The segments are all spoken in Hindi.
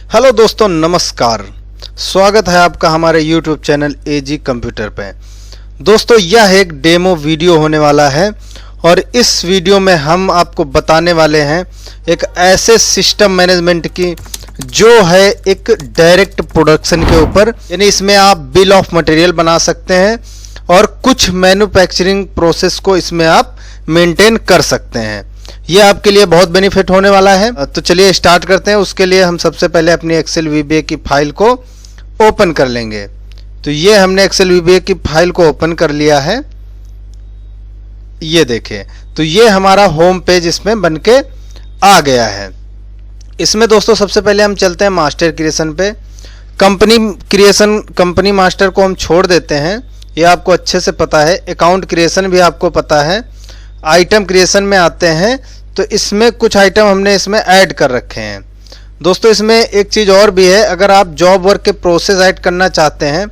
हेलो दोस्तों, नमस्कार। स्वागत है आपका हमारे YouTube चैनल एजी कंप्यूटर पे। दोस्तों, यह एक डेमो वीडियो होने वाला है और इस वीडियो में हम आपको बताने वाले हैं एक ऐसे सिस्टम मैनेजमेंट की जो है एक डायरेक्ट प्रोडक्शन के ऊपर, यानी इसमें आप बिल ऑफ मटेरियल बना सकते हैं और कुछ मैन्युफैक्चरिंग प्रोसेस को इसमें आप मेंटेन कर सकते हैं। ये आपके लिए बहुत बेनिफिट होने वाला है। तो चलिए स्टार्ट करते हैं। उसके लिए हम सबसे पहले अपनी एक्सेल वीबीए की फाइल को ओपन कर लेंगे। तो ये हमने एक्सेल वीबीए की फाइल को ओपन कर लिया है। ये देखिए, तो ये हमारा होम पेज इसमें बनके आ गया है। इसमें दोस्तों सबसे पहले हम चलते हैं मास्टर क्रिएशन पे। कंपनी मास्टर को हम छोड़ देते हैं, ये आपको अच्छे से पता है। अकाउंट क्रिएशन भी आपको पता है। आइटम क्रिएशन में आते हैं तो इसमें कुछ आइटम हमने इसमें ऐड कर रखे हैं। दोस्तों, इसमें एक चीज़ और भी है। अगर आप जॉब वर्क के प्रोसेस ऐड करना चाहते हैं,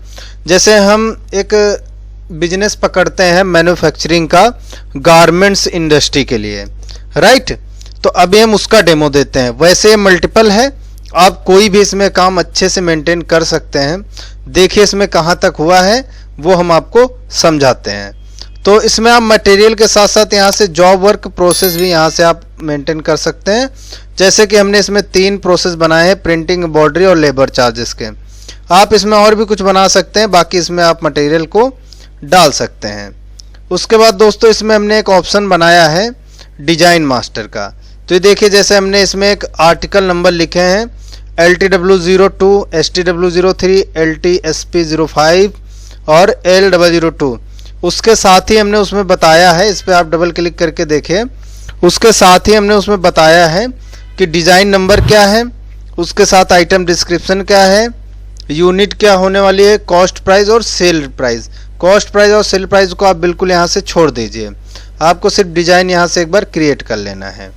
जैसे हम एक बिजनेस पकड़ते हैं मैन्युफैक्चरिंग का गारमेंट्स इंडस्ट्री के लिए, राइट, तो अभी हम उसका डेमो देते हैं। वैसे मल्टीपल है, आप कोई भी इसमें काम अच्छे से मेंटेन कर सकते हैं। देखिए इसमें कहाँ तक हुआ है वो हम आपको समझाते हैं। तो इसमें आप मटेरियल के साथ साथ यहाँ से जॉब वर्क प्रोसेस भी यहाँ से आप मेंटेन कर सकते हैं। जैसे कि हमने इसमें 3 प्रोसेस बनाए हैं, प्रिंटिंग, एम्ब्रॉयडरी और लेबर चार्जेस के। आप इसमें और भी कुछ बना सकते हैं, बाकी इसमें आप मटेरियल को डाल सकते हैं। उसके बाद दोस्तों इसमें हमने एक ऑप्शन बनाया है डिजाइन मास्टर का। तो ये देखिए, जैसे हमने इसमें एक आर्टिकल नंबर लिखे हैं LTW02, STW03, LTSP05 और L002। उसके साथ ही हमने उसमें बताया है, इस पर आप डबल क्लिक करके देखें, उसके साथ ही हमने उसमें बताया है कि डिज़ाइन नंबर क्या है, उसके साथ आइटम डिस्क्रिप्शन क्या है, यूनिट क्या होने वाली है, कॉस्ट प्राइस और सेल प्राइस। कॉस्ट प्राइस और सेल प्राइस को आप बिल्कुल यहाँ से छोड़ दीजिए, आपको सिर्फ डिज़ाइन यहाँ से एक बार क्रिएट कर लेना है।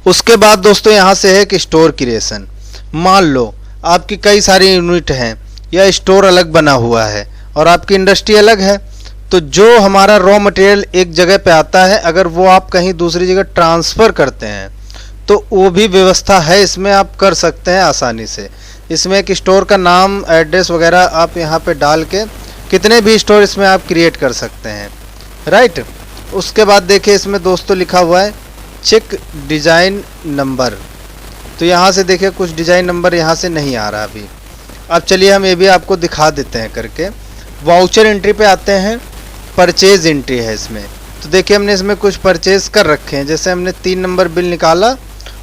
उसके बाद दोस्तों यहाँ से है कि स्टोर क्रिएशन। मान लो आपकी कई सारी यूनिट हैं या स्टोर अलग बना हुआ है और आपकी इंडस्ट्री अलग है, तो जो हमारा रॉ मटेरियल एक जगह पे आता है, अगर वो आप कहीं दूसरी जगह ट्रांसफ़र करते हैं तो वो भी व्यवस्था है, इसमें आप कर सकते हैं आसानी से। इसमें एक स्टोर का नाम, एड्रेस वगैरह आप यहाँ पे डाल के कितने भी स्टोर इसमें आप क्रिएट कर सकते हैं, राइट। उसके बाद देखिए इसमें दोस्तों लिखा हुआ है चेक डिज़ाइन नंबर। तो यहाँ से देखिए कुछ डिज़ाइन नंबर यहाँ से नहीं आ रहा अभी। अब चलिए हम ये भी आपको दिखा देते हैं करके। वाउचर एंट्री पे आते हैं, परचेज एंट्री है इसमें। तो देखिए हमने इसमें कुछ परचेज कर रखे हैं। जैसे हमने 3 नंबर बिल निकाला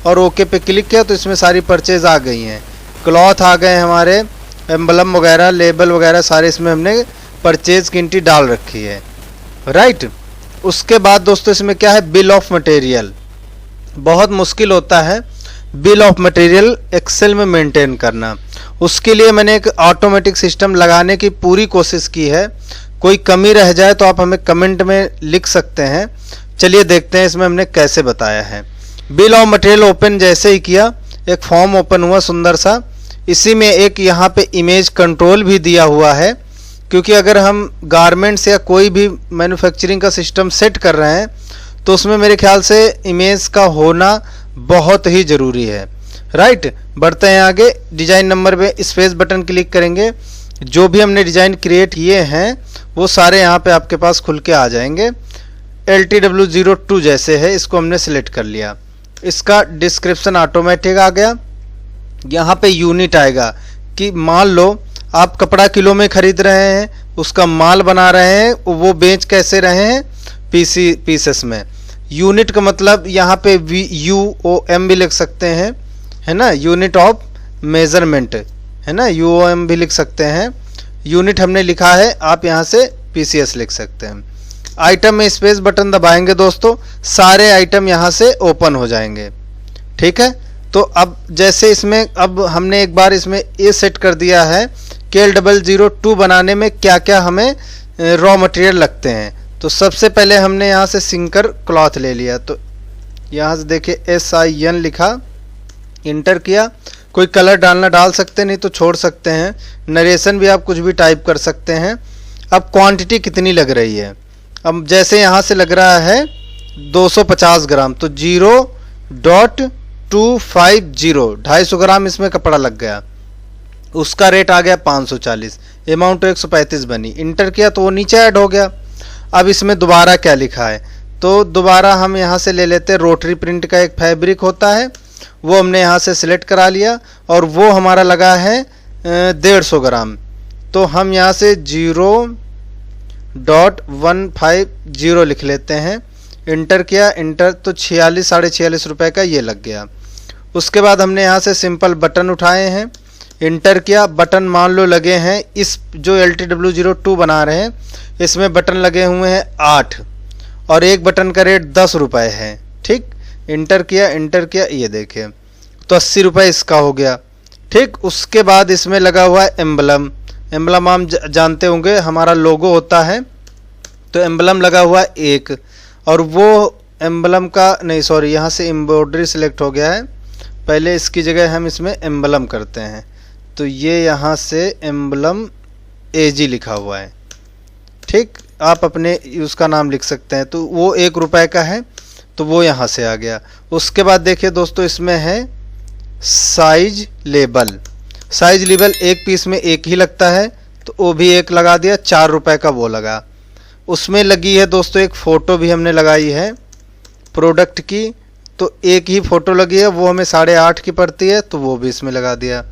और ओके पे क्लिक किया तो इसमें सारी परचेज आ गई हैं। क्लॉथ आ गए हमारे, एम्बलम वगैरह, लेबल वगैरह सारे इसमें हमने परचेज की एंट्री डाल रखी है, राइट। उसके बाद दोस्तों इसमें क्या है, बिल ऑफ मटेरियल। बहुत मुश्किल होता है बिल ऑफ मटेरियल एक्सेल में मेंटेन करना। उसके लिए मैंने एक ऑटोमेटिक सिस्टम लगाने की पूरी कोशिश की है। कोई कमी रह जाए तो आप हमें कमेंट में लिख सकते हैं। चलिए देखते हैं इसमें हमने कैसे बताया है। बिल ऑफ मटेरियल ओपन जैसे ही किया, एक फॉर्म ओपन हुआ सुंदर सा। इसी में एक यहाँ पे इमेज कंट्रोल भी दिया हुआ है, क्योंकि अगर हम गारमेंट्स या कोई भी मैन्युफैक्चरिंग का सिस्टम सेट कर रहे हैं तो उसमें मेरे ख्याल से इमेज का होना बहुत ही ज़रूरी है, राइट। बढ़ते हैं आगे। डिज़ाइन नंबर पे स्पेस बटन क्लिक करेंगे, जो भी हमने डिज़ाइन क्रिएट किए हैं वो सारे यहाँ पे आपके पास खुल के आ जाएंगे। LTW02 जैसे है, इसको हमने सिलेक्ट कर लिया। इसका डिस्क्रिप्शन ऑटोमेटिक आ गया। यहाँ पे यूनिट आएगा कि मान लो आप कपड़ा किलो में खरीद रहे हैं, उसका माल बना रहे हैं, वो बेच कैसे रहे हैं, पीसेस में। यूनिट का मतलब यहाँ पे UOM भी लिख सकते हैं, है ना, यूनिट ऑफ मेजरमेंट, है ना, UOM भी लिख सकते हैं। यूनिट हमने लिखा है, आप यहाँ से PCS लिख सकते हैं। आइटम में स्पेस बटन दबाएंगे दोस्तों, सारे आइटम यहाँ से ओपन हो जाएंगे, ठीक है। तो अब जैसे इसमें अब हमने एक बार इसमें ये सेट कर दिया है कि L002 बनाने में क्या क्या हमें रॉ मटेरियल लगते हैं। तो सबसे पहले हमने यहाँ से सिंकर क्लॉथ ले लिया। तो यहाँ से देखिए SIN लिखा, इंटर किया। कोई कलर डालना डाल सकते हैं, नहीं तो छोड़ सकते हैं। नरेशन भी आप कुछ भी टाइप कर सकते हैं। अब क्वांटिटी कितनी लग रही है, अब जैसे यहाँ से लग रहा है 250 ग्राम, तो 0.50 250, 250 ग्राम इसमें कपड़ा लग गया, उसका रेट आ गया 540, अमाउंट 135 बनी। इंटर किया तो वो नीचे ऐड हो गया। अब इसमें दोबारा क्या लिखा है, तो दोबारा हम यहाँ से ले लेते हैं, रोटरी प्रिंट का एक फैब्रिक होता है, वो हमने यहाँ से सिलेक्ट करा लिया और वो हमारा लगा है 150 ग्राम। तो हम यहाँ से 0.150 लिख लेते हैं, इंटर किया, इंटर तो 46, 46.5 रुपये का ये लग गया। उसके बाद हमने यहाँ से सिंपल बटन उठाए हैं, इंटर किया, बटन मान लो लगे हैं, इस जो LTW02 बना रहे हैं इसमें बटन लगे हुए हैं 8 और एक बटन का रेट 10 रुपये है। ठीक, इंटर किया, इंटर किया, ये देखिए तो 80 रुपये इसका हो गया। ठीक, उसके बाद इसमें लगा हुआ है एम्बलम। एम्बलम हम जानते होंगे हमारा लोगो होता है, तो एम्बलम लगा हुआ है एक, और वो एम्बलम का नहीं, सॉरी, यहाँ से एम्ब्रॉयडरी सिलेक्ट हो गया है, पहले इसकी जगह हम इसमें एम्बलम करते हैं, तो ये यहाँ से एम्बलम AG लिखा हुआ है। ठीक, आप अपने उसका नाम लिख सकते हैं, तो वो 1 रुपये का है, तो वो यहाँ से आ गया। उसके बाद देखिए दोस्तों इसमें है साइज लेबल। साइज लेबल एक पीस में एक ही लगता है, तो वो भी एक लगा दिया, 4 रुपये का वो लगा। उसमें लगी है दोस्तों एक फ़ोटो भी हमने लगाई है प्रोडक्ट की, तो एक ही फ़ोटो लगी है, वो हमें 8.5 की पड़ती है, तो वो भी इसमें लगा दिया।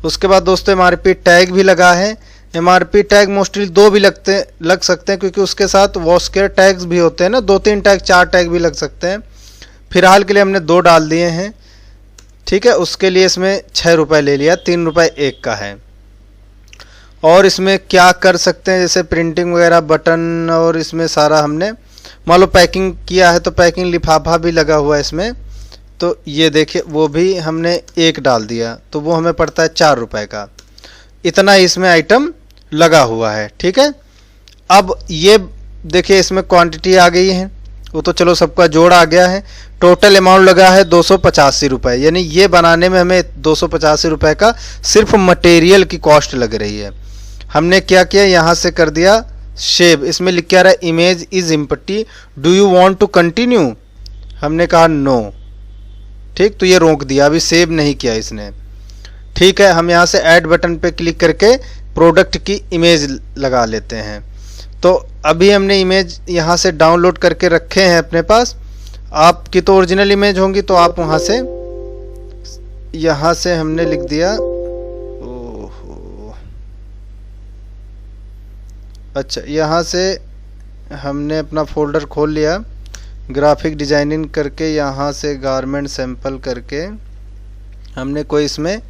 उसके बाद दोस्तों MRP टैग भी लगा है। MRP टैग मोस्टली 2 भी लग सकते हैं, क्योंकि उसके साथ वॉश केयर टैग्स भी होते हैं ना, 2-3 टैग, 4 टैग भी लग सकते हैं। फिलहाल के लिए हमने 2 डाल दिए हैं। ठीक है, उसके लिए इसमें 6 रुपये ले लिया, 3 रुपये एक का है। और इसमें क्या कर सकते हैं, जैसे प्रिंटिंग वगैरह, बटन, और इसमें सारा हमने मान लो पैकिंग किया है, तो पैकिंग लिफाफा भी लगा हुआ है इसमें, तो ये देखिए वो भी हमने एक डाल दिया, तो वो हमें पड़ता है 4 रुपये का। इतना ही इसमें आइटम लगा हुआ है। ठीक है, अब ये देखिए इसमें क्वांटिटी आ गई है, वो तो चलो सबका जोड़ आ गया है। टोटल अमाउंट लगा है 285 रुपये, यानी ये बनाने में हमें 285 रुपये का सिर्फ मटेरियल की कॉस्ट लग रही है। हमने क्या किया, यहाँ से कर दिया शेप, इसमें लिख के आ रहा है image is empty, do you want to continue, हमने कहा नो। ठीक, तो ये रोक दिया, अभी सेव नहीं किया इसने। ठीक है, हम यहाँ से ऐड बटन पे क्लिक करके प्रोडक्ट की इमेज लगा लेते हैं। तो अभी हमने इमेज यहाँ से डाउनलोड करके रखे हैं अपने पास। आपकी तो ओरिजिनल इमेज होंगी, तो आप वहाँ से, यहाँ से हमने लिख दिया, ओहो, अच्छा, यहाँ से हमने अपना फोल्डर खोल लिया, ग्राफिक डिजाइनिंग करके यहाँ से गारमेंट सैंपल करके हमने कोई इसमें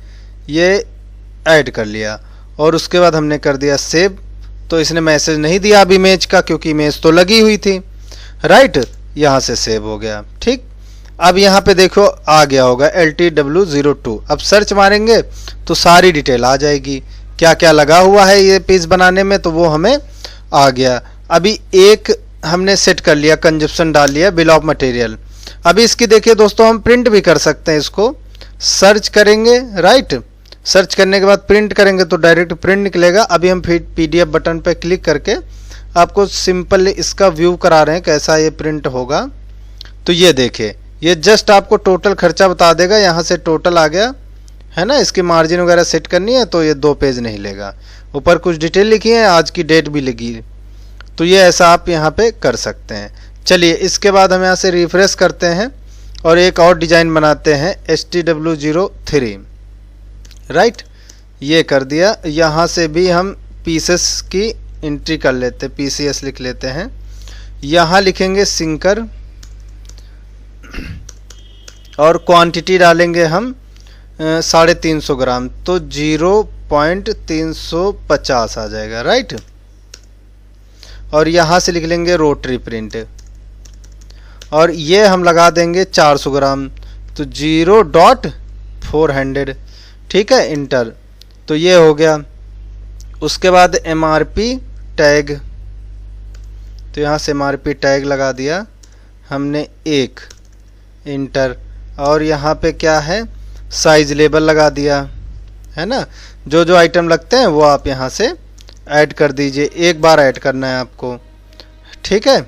ये ऐड कर लिया, और उसके बाद हमने कर दिया सेव। तो इसने मैसेज नहीं दिया अब इमेज का, क्योंकि इमेज तो लगी हुई थी। राइट, यहाँ से सेव हो गया। ठीक, अब यहाँ पे देखो आ गया होगा LTW02। अब सर्च मारेंगे तो सारी डिटेल आ जाएगी, क्या क्या लगा हुआ है ये पीस बनाने में, तो वो हमें आ गया। अभी एक हमने सेट कर लिया, कंजप्शन डाल लिया, बिल ऑफ मटेरियल। अभी इसकी देखिए दोस्तों हम प्रिंट भी कर सकते हैं, इसको सर्च करेंगे। राइट, सर्च करने के बाद प्रिंट करेंगे तो डायरेक्ट प्रिंट निकलेगा। अभी हम फिर PDF बटन पे क्लिक करके आपको सिंपल इसका व्यू करा रहे हैं कैसा ये प्रिंट होगा। तो ये देखिए, ये जस्ट आपको टोटल खर्चा बता देगा, यहाँ से टोटल आ गया है ना। इसकी मार्जिन वगैरह सेट करनी है तो ये 2 पेज नहीं लेगा, ऊपर कुछ डिटेल लिखी है, आज की डेट भी लगी, तो ये ऐसा आप यहाँ पे कर सकते हैं। चलिए, इसके बाद हम यहाँ से रिफ्रेश करते हैं और एक और डिज़ाइन बनाते हैं STW03। राइट, ये कर दिया। यहाँ से भी हम पीसेस की एंट्री कर लेते हैं, PCS लिख लेते हैं। यहाँ लिखेंगे सिंकर और क्वांटिटी डालेंगे हम 350 ग्राम, तो 0.350 आ जाएगा। राइट, और यहाँ से लिख लेंगे रोटरी प्रिंट, और ये हम लगा देंगे 400 ग्राम, तो 0.400। ठीक है, इंटर, तो ये हो गया। उसके बाद MRP टैग, तो यहाँ से MRP टैग लगा दिया हमने एक, इंटर, और यहाँ पे क्या है, साइज लेबल लगा दिया है ना। जो जो आइटम लगते हैं वो आप यहाँ से ऐड कर दीजिए, एक बार ऐड करना है आपको। ठीक है,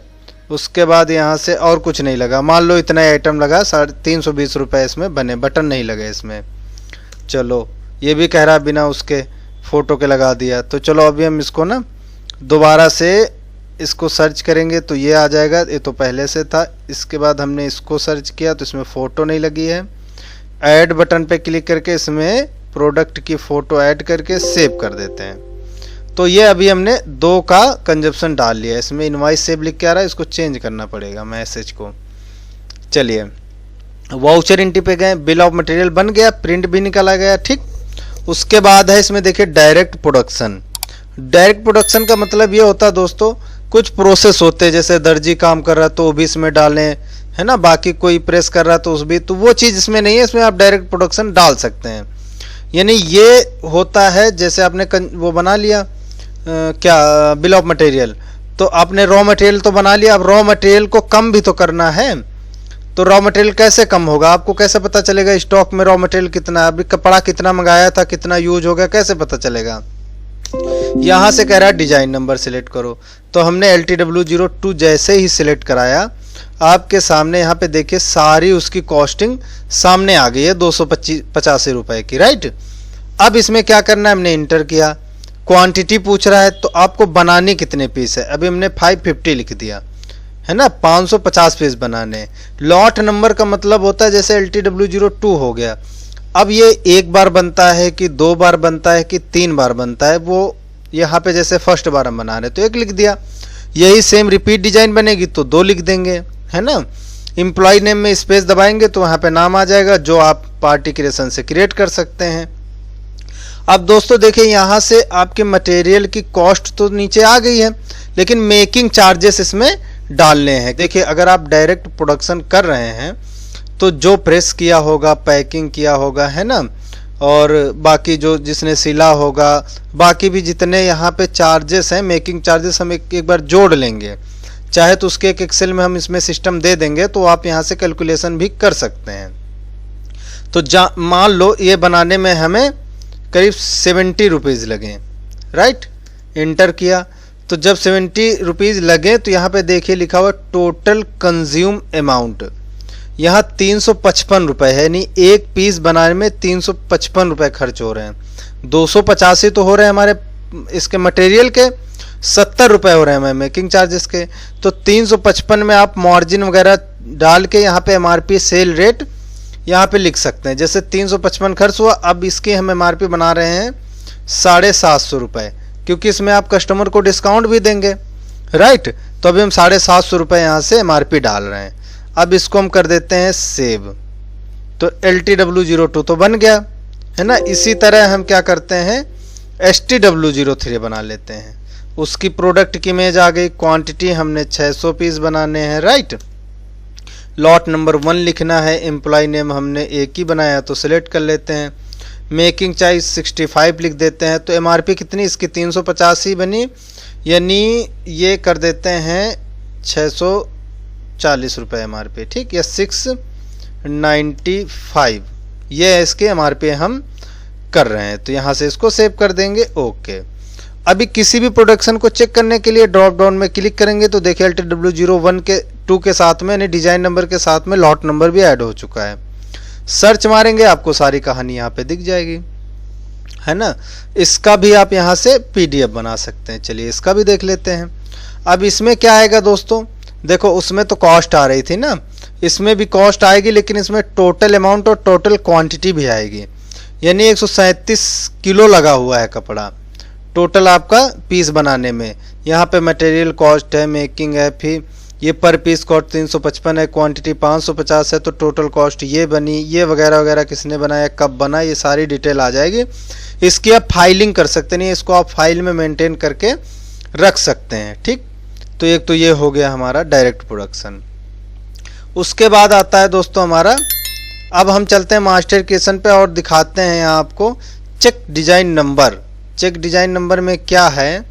उसके बाद यहाँ से और कुछ नहीं लगा, मान लो इतना आइटम लगा, 320 रुपये इसमें बने, बटन नहीं लगे इसमें। चलो ये भी कह रहा बिना उसके फ़ोटो के लगा दिया। तो चलो अभी हम इसको ना दोबारा से इसको सर्च करेंगे तो ये आ जाएगा, ये तो पहले से था। इसके बाद हमने इसको सर्च किया तो इसमें फ़ोटो नहीं लगी है। ऐड बटन पे क्लिक करके इसमें प्रोडक्ट की फ़ोटो ऐड करके सेव कर देते हैं। तो ये अभी हमने 2 का कंजप्शन डाल लिया। इसमें इनवाइस सेव लिख के आ रहा है, इसको चेंज करना पड़ेगा मैसेज को। चलिए वाउचर एंट्री पे गए, बिल ऑफ मटेरियल बन गया, प्रिंट भी निकाला गया, ठीक। उसके बाद है इसमें देखिए डायरेक्ट प्रोडक्शन। डायरेक्ट प्रोडक्शन का मतलब ये होता है दोस्तों, कुछ प्रोसेस होते हैं, जैसे दर्जी काम कर रहा है तो वो भी इसमें डालें, है ना, बाकी कोई प्रेस कर रहा है तो उस भी, तो वो चीज़ इसमें नहीं है, इसमें आप डायरेक्ट प्रोडक्शन डाल सकते हैं। यानी ये होता है जैसे आपने वो बना लिया क्या बिल ऑफ मटेरियल, तो आपने रॉ मटेरियल तो बना लिया, अब रॉ मटेरियल को कम भी तो करना है। तो रॉ मटेरियल कैसे कम होगा, आपको कैसे पता चलेगा स्टॉक में रॉ मटेरियल कितना है, अभी कपड़ा कितना मंगाया था, कितना यूज हो गया, कैसे पता चलेगा। यहाँ से कह रहा है डिजाइन नंबर सिलेक्ट करो, तो हमने LTW02 जैसे ही सिलेक्ट कराया, आपके सामने यहाँ पे देखिए सारी उसकी कॉस्टिंग सामने आ गई है 285 रुपए की, राइट। अब इसमें क्या करना है, हमने इंटर किया, क्वांटिटी पूछ रहा है तो आपको बनाने कितने पीस है, अभी हमने 550 लिख दिया, है ना, 550 पीस बनाने। लॉट नंबर का मतलब होता है जैसे LTW02 हो गया, अब ये 1 बार बनता है कि 2 बार बनता है कि 3 बार बनता है, वो यहाँ पे जैसे फर्स्ट बार हम बना रहे तो 1 लिख दिया। यही सेम रिपीट डिजाइन बनेगी तो 2 लिख देंगे, है ना। एम्प्लॉय नेम में स्पेस दबाएंगे तो वहाँ पे नाम आ जाएगा जो आप पार्टी क्रिएशन से क्रिएट कर सकते हैं। अब दोस्तों देखिए यहाँ से आपके मटेरियल की कॉस्ट तो नीचे आ गई है, लेकिन मेकिंग चार्जेस इसमें डालने हैं। देखिए अगर आप डायरेक्ट प्रोडक्शन कर रहे हैं तो जो प्रेस किया होगा, पैकिंग किया होगा, है ना, और बाकी जो जिसने सिला होगा, बाकी भी जितने यहाँ पे चार्जेस हैं, मेकिंग चार्जेस हम एक बार जोड़ लेंगे। चाहे तो उसके एक एक्सेल में हम इसमें सिस्टम दे देंगे तो आप यहाँ से कैलकुलेशन भी कर सकते हैं। तो मान लो ये बनाने में हमें करीब 70 रुपीज़ लगे, राइट। इंटर किया तो जब 70 रुपीज़ लगे तो यहाँ पे देखिए लिखा हुआ टोटल कंज्यूम अमाउंट, यहाँ 355 रुपये है, यानी एक पीस बनाने में 355 रुपये खर्च हो रहे हैं। 285 तो हो रहे हैं हमारे इसके मटेरियल के, 70 रुपये हो रहे हैं मेकिंग चार्जेस के। तो 355 में आप मार्जिन वगैरह डाल के यहाँ पे MRP सेल रेट यहाँ पे लिख सकते हैं। जैसे 355 खर्च हुआ, अब इसकी हम MRP बना रहे हैं 750 रुपये, क्योंकि इसमें आप कस्टमर को डिस्काउंट भी देंगे, राइट। तो अभी हम 750 रुपये यहाँ से MRP डाल रहे हैं। अब इसको हम कर देते हैं सेव, तो LTW02 तो बन गया, है ना। इसी तरह हम क्या करते हैं, STW03 बना लेते हैं, उसकी प्रोडक्ट की इमेज आ गई, क्वांटिटी हमने 600 पीस बनाने हैं, राइट। लॉट नंबर 1 लिखना है, एम्प्लॉय नेम हमने एक ही बनाया तो सिलेक्ट कर लेते हैं, मेकिंग चार्ज 65 लिख देते हैं। तो MRP कितनी इसकी 350 ही बनी, यानी ये कर देते हैं 640 रुपये MRP, ठीक, या 695, ये इसके MRP हम कर रहे हैं। तो यहाँ से इसको सेव कर देंगे, ओके। अभी किसी भी प्रोडक्शन को चेक करने के लिए ड्रॉप डाउन में क्लिक करेंगे तो देखिए LTW01 के 2 के साथ में, यानी डिजाइन नंबर के साथ में लॉट नंबर भी ऐड हो चुका है। सर्च मारेंगे आपको सारी कहानी यहाँ पे दिख जाएगी, है ना। इसका भी आप यहाँ से PDF बना सकते हैं। चलिए इसका भी देख लेते हैं। अब इसमें क्या आएगा दोस्तों, देखो उसमें तो कॉस्ट आ रही थी ना, इसमें भी कॉस्ट आएगी, लेकिन इसमें टोटल अमाउंट और टोटल क्वांटिटी भी आएगी। यानी 137 किलो लगा हुआ है कपड़ा टोटल आपका पीस बनाने में। यहाँ पे मटेरियल कॉस्ट है, मेकिंग है, फिर ये पर पीस कॉस्ट 355 है, क्वांटिटी 550 है, तो टोटल कॉस्ट ये बनी, ये वगैरह वगैरह किसने बनाया, कब बना, ये सारी डिटेल आ जाएगी। इसकी आप फाइलिंग कर सकते नहीं, इसको आप फाइल में मेंटेन करके रख सकते हैं, ठीक। तो एक तो ये हो गया हमारा डायरेक्ट प्रोडक्शन। उसके बाद आता है दोस्तों हमारा, अब हम चलते हैं मास्टर क्रिएशन पे और दिखाते हैं यहाँ आपको check design number. Check design number में क्या है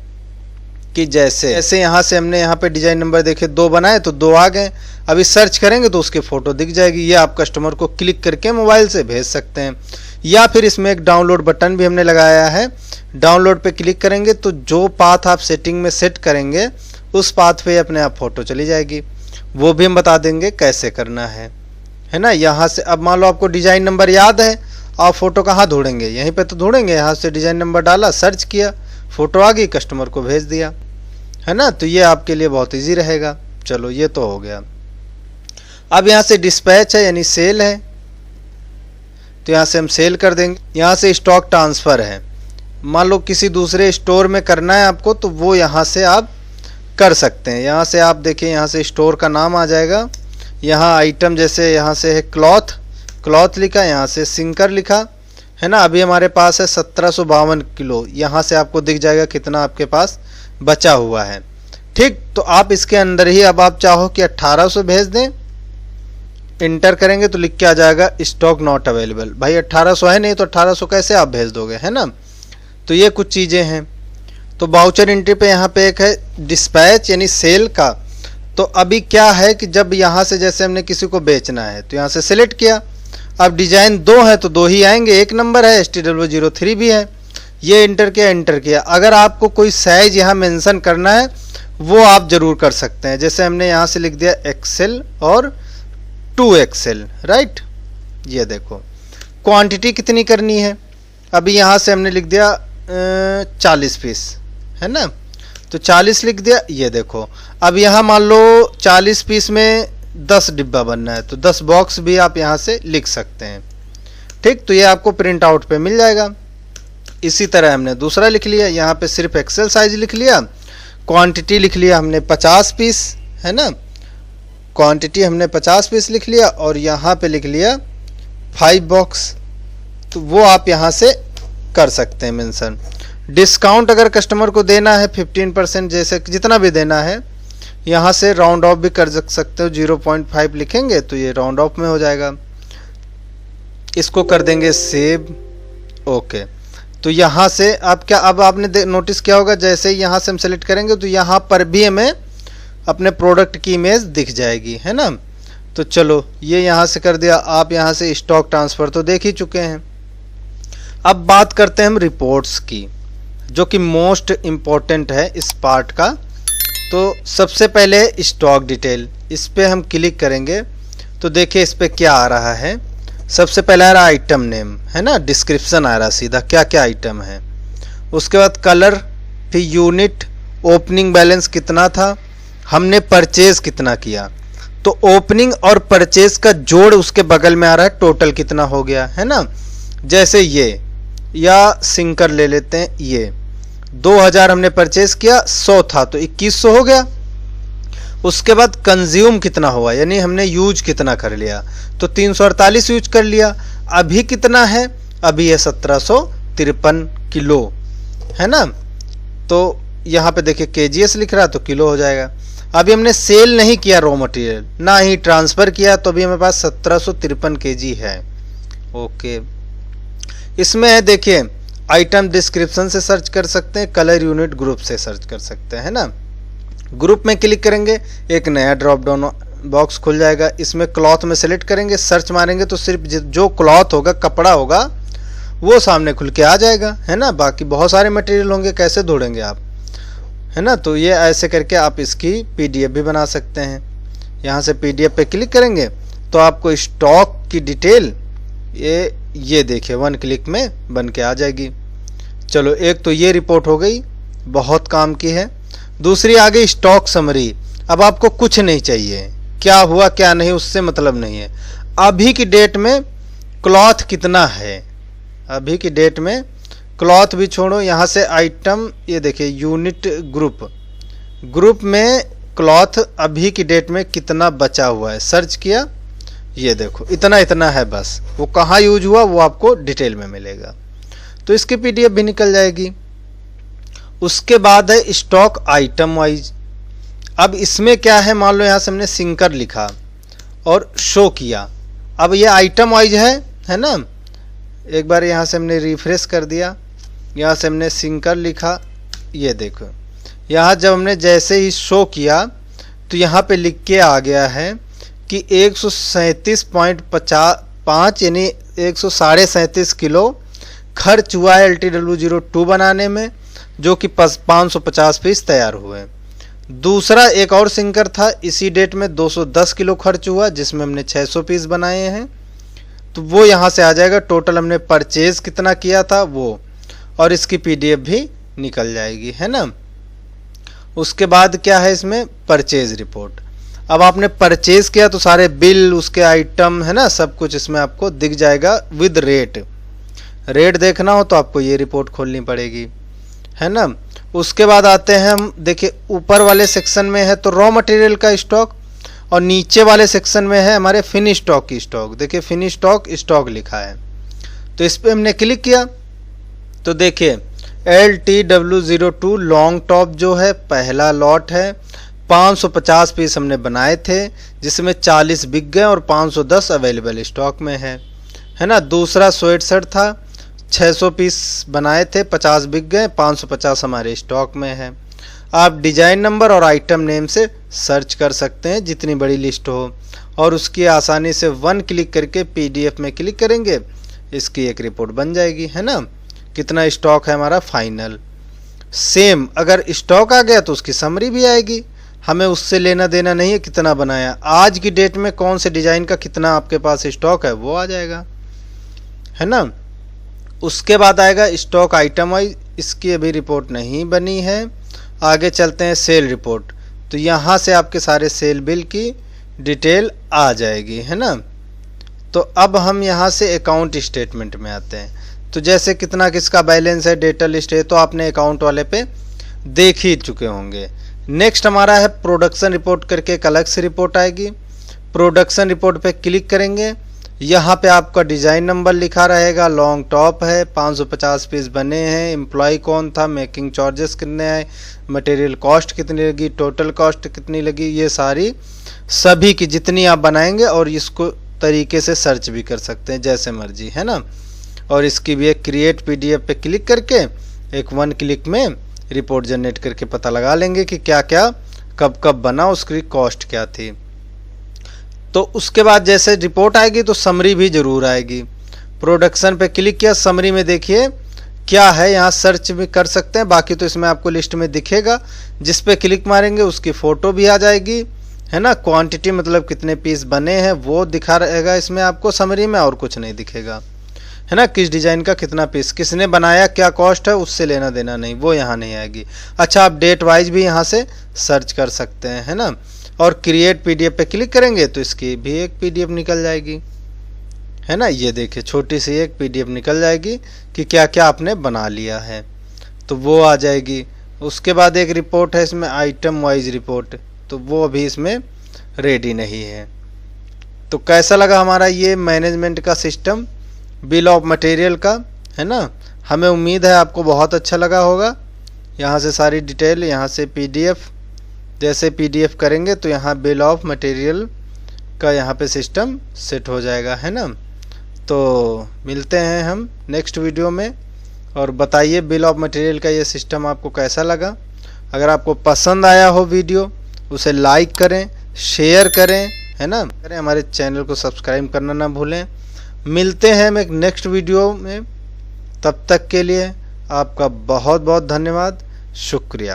कि जैसे यहाँ से हमने यहाँ पे डिजाइन नंबर देखे 2 बनाए तो 2 आ गए। अभी सर्च करेंगे तो उसकी फ़ोटो दिख जाएगी, ये आप कस्टमर को क्लिक करके मोबाइल से भेज सकते हैं। या फिर इसमें एक डाउनलोड बटन भी हमने लगाया है, डाउनलोड पे क्लिक करेंगे तो जो पाथ आप सेटिंग में सेट करेंगे उस पाथ पे अपने आप फ़ोटो चली जाएगी। वो भी हम बता देंगे कैसे करना है ना। यहाँ से अब मान लो आपको डिज़ाइन नंबर याद है, आप फ़ोटो कहाँ ढूंढेंगे, यहीं पे तो ढूंढेंगे। यहाँ से डिज़ाइन नंबर डाला, सर्च किया, फ़ोटो आ गई, कस्टमर को भेज दिया, है ना। तो ये आपके लिए बहुत ईजी रहेगा। चलो ये तो हो गया। अब यहाँ से डिस्पैच है यानी सेल है, तो यहाँ से हम सेल कर देंगे। यहाँ से स्टॉक ट्रांसफ़र है, मान लो किसी दूसरे स्टोर में करना है आपको, तो वो यहाँ से आप कर सकते हैं। यहाँ से आप देखिए, यहाँ से स्टोर का नाम आ जाएगा। यहाँ आइटम जैसे यहाँ से है क्लॉथ लिखा, यहाँ से सिंकर लिखा, है ना। अभी हमारे पास है 1752 किलो। यहाँ से आपको दिख जाएगा कितना आपके पास बचा हुआ है। ठीक, तो आप इसके अंदर ही अब आप चाहो कि 1800 भेज दें, इंटर करेंगे तो लिख के आ जाएगा स्टॉक नॉट अवेलेबल। भाई 1800 है नहीं तो 1800 कैसे आप भेज दोगे, है ना। तो ये कुछ चीज़ें हैं। तो बाउचर एंट्री पे यहाँ पे एक है डिस्पैच यानी सेल का। तो अभी क्या है कि जब यहाँ से जैसे हमने किसी को बेचना है तो यहाँ से सिलेक्ट किया, अब डिजाइन 2 है तो 2 ही आएंगे, 1 नंबर है, STW03 भी है, ये इंटर किया। अगर आपको कोई साइज यहाँ मेंशन करना है वो आप ज़रूर कर सकते हैं। जैसे हमने यहाँ से लिख दिया एक्सेल और 2XL, राइट। ये देखो क्वांटिटी कितनी करनी है, अभी यहाँ से हमने लिख दिया 40 पीस, है ना। तो 40 लिख दिया। ये देखो अब यहाँ मान लो 40 पीस में 10 डिब्बा बनना है तो 10 बॉक्स भी आप यहाँ से लिख सकते हैं। ठीक, तो ये आपको प्रिंट आउट पे मिल जाएगा। इसी तरह हमने दूसरा लिख लिया, यहाँ पे सिर्फ एक्सेल साइज लिख लिया, क्वांटिटी लिख लिया हमने 50 पीस, है ना। क्वांटिटी हमने 50 पीस लिख लिया और यहाँ पे लिख लिया 5 बॉक्स। तो वो आप यहाँ से कर सकते हैं मेंशन। डिस्काउंट अगर कस्टमर को देना है 15%, जैसे जितना भी देना है, यहाँ से राउंड ऑफ भी कर सकते हो। 0.5 लिखेंगे तो ये राउंड ऑफ में हो जाएगा। इसको कर देंगे सेव, ओके। तो यहाँ से आप क्या, अब आपने नोटिस किया होगा जैसे ही यहाँ से हम सेलेक्ट करेंगे तो यहाँ पर भी हमें अपने प्रोडक्ट की इमेज दिख जाएगी, है ना। तो चलो ये यहाँ से कर दिया। आप यहाँ से स्टॉक ट्रांसफ़र तो देख ही चुके हैं। अब बात करते हैं हम रिपोर्ट्स की, जो कि मोस्ट इम्पॉर्टेंट है इस पार्ट का। तो सबसे पहले स्टॉक डिटेल, इस पर हम क्लिक करेंगे तो देखिए इस पर क्या आ रहा है। सबसे पहले आ रहा आइटम नेम, है ना, डिस्क्रिप्शन आ रहा सीधा क्या क्या आइटम है। उसके बाद कलर, फिर यूनिट, ओपनिंग बैलेंस कितना था, हमने परचेज कितना किया। तो ओपनिंग और परचेज का जोड़ उसके बगल में आ रहा है, टोटल कितना हो गया, है ना। जैसे ये, या सिंकर ले लेते हैं, ये 2000 हमने परचेज किया, 100 था तो 2100 हो गया। उसके बाद कंज्यूम कितना हुआ, यानी हमने यूज कितना कर लिया, तो 348 यूज कर लिया। अभी कितना है, अभी है 1753 किलो, है ना। तो यहाँ पे देखिए KGS लिख रहा तो किलो हो जाएगा। अभी हमने सेल नहीं किया रॉ मटेरियल, ना ही ट्रांसफ़र किया, तो अभी हमारे पास 1753 kg है, ओके। इसमें है देखिए आइटम डिस्क्रिप्शन से सर्च कर सकते हैं, कलर यूनिट ग्रुप से सर्च कर सकते हैं, है ना। ग्रुप में क्लिक करेंगे एक नया ड्रॉप डाउन बॉक्स खुल जाएगा। इसमें क्लॉथ में सेलेक्ट करेंगे, सर्च मारेंगे तो सिर्फ जो क्लॉथ होगा, कपड़ा होगा, वो सामने खुल के आ जाएगा, है ना। बाकी बहुत सारे मटेरियल होंगे, कैसे ढूंढेंगे आप, है ना। तो ये ऐसे करके आप इसकी PDF भी बना सकते हैं। यहाँ से PDF पे क्लिक करेंगे तो आपको स्टॉक की डिटेल ये देखिए 1 क्लिक में बन के आ जाएगी। चलो एक तो ये रिपोर्ट हो गई, बहुत काम की है। दूसरी आ गई स्टॉक समरी। अब आपको कुछ नहीं चाहिए, क्या हुआ क्या नहीं उससे मतलब नहीं है। अभी की डेट में क्लॉथ कितना है, अभी की डेट में क्लॉथ भी छोड़ो, यहाँ से आइटम, ये देखिए यूनिट ग्रुप में क्लॉथ अभी की डेट में कितना बचा हुआ है, सर्च किया, ये देखो इतना है बस। वो कहाँ यूज हुआ वो आपको डिटेल में मिलेगा, तो इसकी PDF भी निकल जाएगी। उसके बाद है स्टॉक आइटम वाइज। अब इसमें क्या है, मान लो यहाँ से हमने सिंकर लिखा और शो किया। अब ये आइटम वाइज है ना। एक बार यहाँ से हमने रिफ्रेश कर दिया, यहाँ से हमने सिंकर लिखा, ये देखो यहाँ जब हमने जैसे ही शो किया तो यहाँ पे लिख के आ गया है कि 137.5 यानी 137.5 किलो खर्च हुआ है LTW02 बनाने में, जो कि 550 पीस तैयार हुए। दूसरा एक और सिंकर था, इसी डेट में 210 किलो खर्च हुआ जिसमें हमने 600 पीस बनाए हैं, तो वो यहाँ से आ जाएगा। टोटल हमने परचेज कितना किया था वो, और इसकी पीडीएफ भी निकल जाएगी, है ना। उसके बाद क्या है इसमें परचेज रिपोर्ट। अब आपने परचेज किया तो सारे बिल, उसके आइटम, है ना, सब कुछ इसमें आपको दिख जाएगा विद रेट। रेट देखना हो तो आपको ये रिपोर्ट खोलनी पड़ेगी, है ना। उसके बाद आते हैं हम, देखिए ऊपर वाले सेक्शन में है तो रॉ मटेरियल का स्टॉक, और नीचे वाले सेक्शन में है हमारे फिनिश स्टॉक की स्टॉक। देखिए फिनिश स्टॉक लिखा है, तो इस पर हमने क्लिक किया तो देखिए LTW02 लॉन्ग टॉप जो है पहला लॉट है, 550 पीस हमने बनाए थे जिसमें 40 बिक गए और 510 अवेलेबल स्टॉक में है ना। दूसरा स्वेट शर्ट था, 600 पीस बनाए थे, 50 बिक गए, 550 हमारे स्टॉक में है। आप डिजाइन नंबर और आइटम नेम से सर्च कर सकते हैं जितनी बड़ी लिस्ट हो, और उसकी आसानी से 1 क्लिक करके पीडीएफ में क्लिक करेंगे, इसकी एक रिपोर्ट बन जाएगी, है ना। कितना स्टॉक है हमारा फाइनल। सेम अगर स्टॉक आ गया तो उसकी समरी भी आएगी, हमें उससे लेना देना नहीं है कितना बनाया, आज की डेट में कौन से डिजाइन का कितना आपके पास स्टॉक है वो आ जाएगा, है ना। उसके बाद आएगा स्टॉक आइटम वाइज, इसकी अभी रिपोर्ट नहीं बनी है। आगे चलते हैं सेल रिपोर्ट, तो यहाँ से आपके सारे सेल बिल की डिटेल आ जाएगी, है ना। तो अब हम यहाँ से अकाउंट स्टेटमेंट में आते हैं, तो जैसे कितना किसका बैलेंस है, डेटा लिस्ट है, तो आपने अकाउंट वाले पे देख ही चुके होंगे। नेक्स्ट हमारा है प्रोडक्शन रिपोर्ट करके एक अलग से रिपोर्ट आएगी। प्रोडक्शन रिपोर्ट पे क्लिक करेंगे, यहाँ पे आपका डिज़ाइन नंबर लिखा रहेगा, लॉन्ग टॉप है, 550 पीस बने हैं, एम्प्लॉय कौन था, मेकिंग चार्जेस कितने आए, मटेरियल कॉस्ट कितनी लगी, टोटल कॉस्ट कितनी लगी, ये सारी सभी की जितनी आप बनाएंगे, और इसको तरीके से सर्च भी कर सकते हैं जैसे मर्जी, है ना। और इसकी भी एक क्रिएट पीडीएफ पे क्लिक करके एक 1 क्लिक में रिपोर्ट जनरेट करके पता लगा लेंगे कि क्या क्या कब कब बना, उसकी कॉस्ट क्या थी। तो उसके बाद जैसे रिपोर्ट आएगी तो समरी भी जरूर आएगी। प्रोडक्शन पे क्लिक किया, समरी में देखिए क्या है, यहाँ सर्च भी कर सकते हैं, बाकी तो इसमें आपको लिस्ट में दिखेगा। जिस पे क्लिक मारेंगे उसकी फ़ोटो भी आ जाएगी, है ना। क्वांटिटी मतलब कितने पीस बने हैं वो दिखा रहेगा इसमें आपको समरी में, और कुछ नहीं दिखेगा, है ना। किस डिज़ाइन का कितना पीस किसने बनाया, क्या कॉस्ट है, उससे लेना देना नहीं, वो यहाँ नहीं आएगी। अच्छा, आप डेट वाइज भी यहाँ से सर्च कर सकते हैं, है ना। और क्रिएट पीडीएफ पे क्लिक करेंगे तो इसकी भी एक पीडीएफ निकल जाएगी, है ना। ये देखिए छोटी सी एक पीडीएफ निकल जाएगी कि क्या क्या आपने बना लिया है, तो वो आ जाएगी। उसके बाद एक रिपोर्ट है इसमें आइटम वाइज रिपोर्ट, तो वो अभी इसमें रेडी नहीं है। तो कैसा लगा हमारा ये मैनेजमेंट का सिस्टम बिल ऑफ मटेरियल का, है ना। हमें उम्मीद है आपको बहुत अच्छा लगा होगा। यहाँ से सारी डिटेल, यहाँ से पीडीएफ, जैसे पीडीएफ करेंगे तो यहाँ बिल ऑफ मटेरियल का यहाँ पे सिस्टम सेट हो जाएगा, है ना। तो मिलते हैं हम नेक्स्ट वीडियो में, और बताइए बिल ऑफ मटेरियल का ये सिस्टम आपको कैसा लगा। अगर आपको पसंद आया हो वीडियो, उसे लाइक करें, शेयर करें, है ना। हमारे चैनल को सब्सक्राइब करना ना भूलें। मिलते हैं हम एक नेक्स्ट वीडियो में, तब तक के लिए आपका बहुत बहुत धन्यवाद, शुक्रिया।